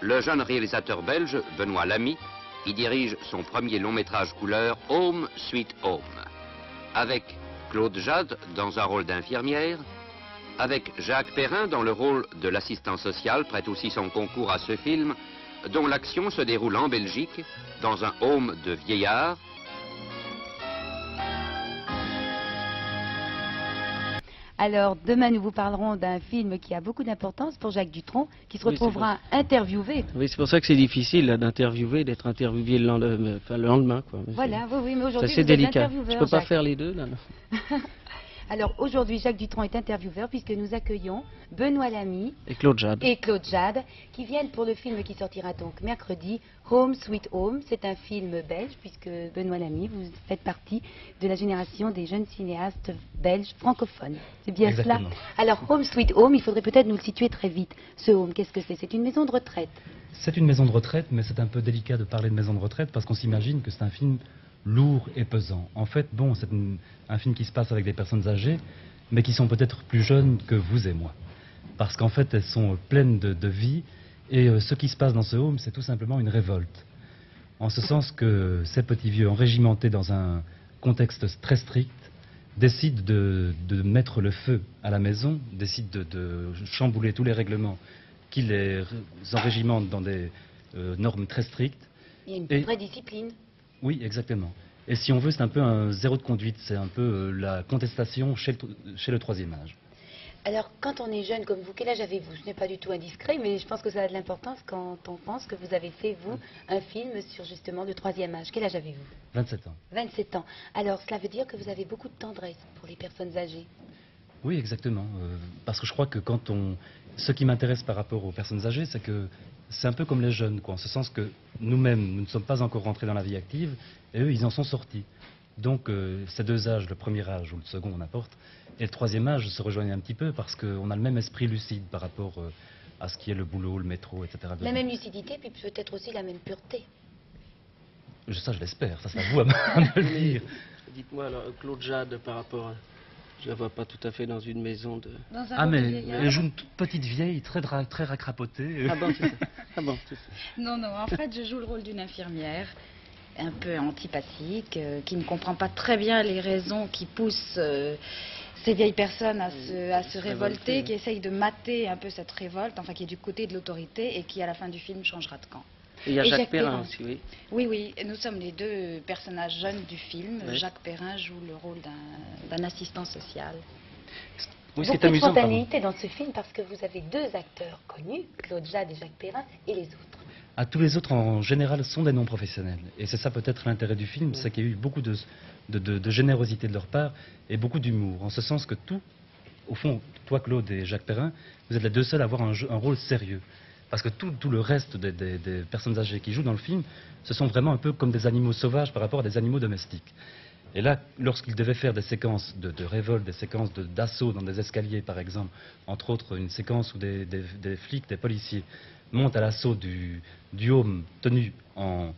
le jeune réalisateur belge, Benoît Lamy, y dirige son premier long métrage couleur, Home Sweet Home. Avec Claude Jade dans un rôle d'infirmière, avec Jacques Perrin dans le rôle de l'assistant social, prête aussi son concours à ce film, dont l'action se déroule en Belgique, dans un home de vieillards. Alors, demain, nous vous parlerons d'un film qui a beaucoup d'importance pour Jacques Dutronc, qui se retrouvera interviewé. Oui, c'est pour ça que c'est difficile d'interviewer, d'être interviewé le lendemain. Quoi. Voilà, oui, mais aujourd'hui, c'est vous délicat. êtes intervieweur, Je ne peux pas Jacques. faire les deux, là. Non. Alors, aujourd'hui, Jacques Dutronc est intervieweur, puisque nous accueillons Benoît Lamy Et Claude Jade. qui viennent pour le film qui sortira donc mercredi, Home Sweet Home. C'est un film belge, puisque Benoît Lamy, vous faites partie de la génération des jeunes cinéastes belges francophones. C'est bien cela? Alors, Home Sweet Home, il faudrait peut-être nous le situer très vite. Ce home, qu'est-ce que c'est? C'est une maison de retraite. C'est une maison de retraite, mais c'est un peu délicat de parler de maison de retraite, parce qu'on s'imagine que c'est un film lourd et pesant. En fait, bon, c'est un film qui se passe avec des personnes âgées, mais qui sont peut-être plus jeunes que vous et moi. Parce qu'en fait, elles sont pleines de vie, et ce qui se passe dans ce home, c'est tout simplement une révolte. En ce sens que ces petits vieux enrégimentés dans un contexte très strict décident de mettre le feu à la maison, décident de chambouler tous les règlements qui les enrégimentent dans des normes très strictes. Il y a une vraie discipline. Oui, exactement. Et si on veut, c'est un peu un zéro de conduite, c'est un peu la contestation chez le troisième âge. Alors, quand on est jeune comme vous, quel âge avez-vous? Ce n'est pas du tout indiscret, mais je pense que ça a de l'importance quand on pense que vous avez fait, vous, un film sur justement le troisième âge. Quel âge avez-vous? 27 ans. 27 ans. Alors, cela veut dire que vous avez beaucoup de tendresse pour les personnes âgées. Oui, exactement. Parce que je crois que ce qui m'intéresse par rapport aux personnes âgées, c'est que c'est un peu comme les jeunes, quoi, en ce sens que nous-mêmes, nous ne sommes pas encore rentrés dans la vie active, et eux, ils en sont sortis. Donc, ces deux âges, le premier âge ou le second, on apporte, et le troisième âge se rejoignent un petit peu parce qu'on a le même esprit lucide par rapport à ce qui est le boulot, le métro, etc. La même lucidité, puis peut-être aussi la même pureté. Ça, je l'espère. Ça, c'est à vous à me le dire. Dites-moi, alors, Claude Jade, par rapport à... Je la vois pas tout à fait dans une maison de... Mais elle joue une toute petite vieille, très racrapotée. Ah bon, c'est ça. Ah bon, c'est ça. Non, en fait, je joue le rôle d'une infirmière, un peu antipathique, qui ne comprend pas très bien les raisons qui poussent ces vieilles personnes à se révolter, qui essaye de mater un peu cette révolte, enfin qui est du côté de l'autorité et qui, à la fin du film, changera de camp. Et il y a Jacques Perrin aussi, oui. Oui, nous sommes les deux personnages jeunes du film. Oui. Jacques Perrin joue le rôle d'un assistant social. Oui, c'est amusant. Beaucoup de spontanéité dans ce film parce que vous avez deux acteurs connus, Claude Jade et Jacques Perrin, et les autres. Tous les autres, en général, sont des non-professionnels. Et c'est ça peut-être l'intérêt du film, c'est qu'il y a eu beaucoup de générosité de leur part et beaucoup d'humour. En ce sens que au fond, toi, Claude et Jacques Perrin, vous êtes les deux seuls à avoir un rôle sérieux. Parce que tout le reste des personnes âgées qui jouent dans le film, ce sont vraiment un peu comme des animaux sauvages par rapport à des animaux domestiques. Et là, lorsqu'ils devaient faire des séquences de révolte, des séquences d'assaut dans des escaliers, par exemple, entre autres une séquence où des flics, des policiers montent à l'assaut du home tenu en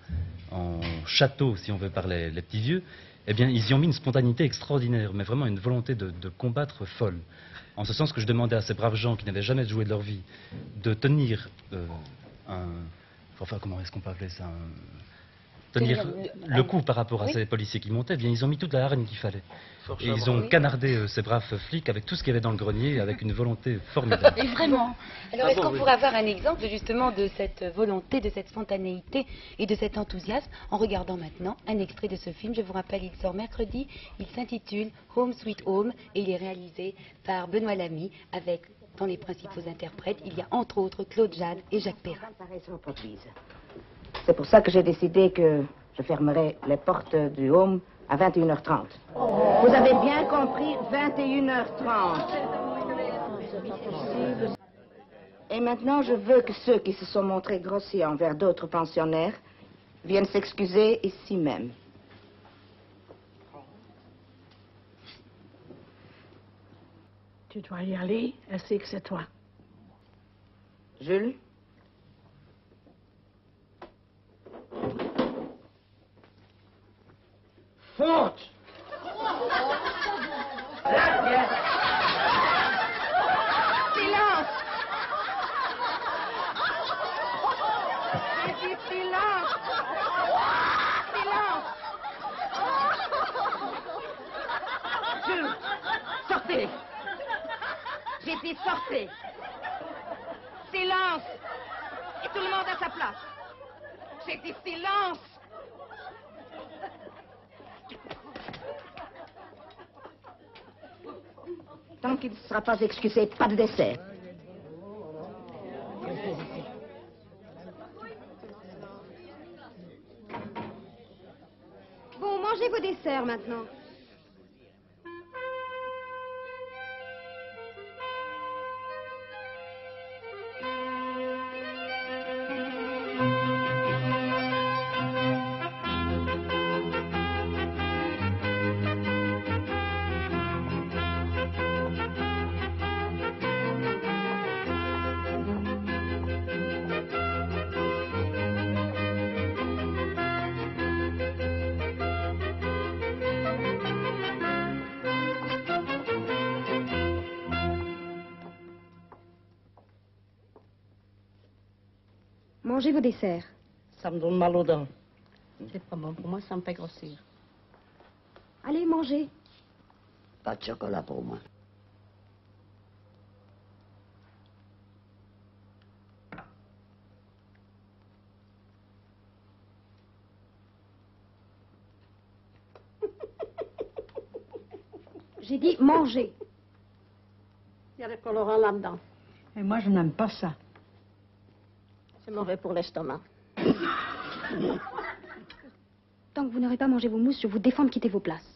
château, si on veut, par les petits vieux, eh bien, ils y ont mis une spontanéité extraordinaire, mais vraiment une volonté de combattre folle. En ce sens que je demandais à ces braves gens qui n'avaient jamais joué de leur vie de tenir comment est-ce qu'on peut appeler ça tenir le coup par rapport à ces policiers qui montaient, eh bien, ils ont mis toute la hargne qu'il fallait. Et ils ont canardé ces braves flics avec tout ce qu'il y avait dans le grenier, avec une volonté formidable. Et vraiment. Alors, est-ce qu'on pourrait avoir un exemple justement de cette volonté, de cette spontanéité et de cet enthousiasme en regardant maintenant un extrait de ce film? Je vous rappelle, il sort mercredi, il s'intitule Home Sweet Home et il est réalisé par Benoît Lamy avec, dans les principaux interprètes, il y a entre autres Claude Jade et Jacques Perrin. C'est pour ça que j'ai décidé que je fermerai les portes du home à 21h30. Vous avez bien compris, 21h30. Et maintenant, je veux que ceux qui se sont montrés grossiers envers d'autres pensionnaires viennent s'excuser ici même. Tu dois y aller, elle sait que c'est toi. Jules? Faute! Silence! sortez. J'ai dit sortez. Silence. Et tout le monde à sa place. J'ai dit silence. Tant qu'il ne sera pas excusé, pas de dessert. Bon, mangez vos desserts maintenant. Mangez vos desserts. Ça me donne mal aux dents. C'est pas bon pour moi, ça me fait grossir. Allez, mangez. Pas de chocolat pour moi. J'ai dit mangez. Il y a des colorants là-dedans. Et moi, je n'aime pas ça. C'est mauvais pour l'estomac. Tant que vous n'aurez pas mangé vos mousses, je vous défends de quitter vos places.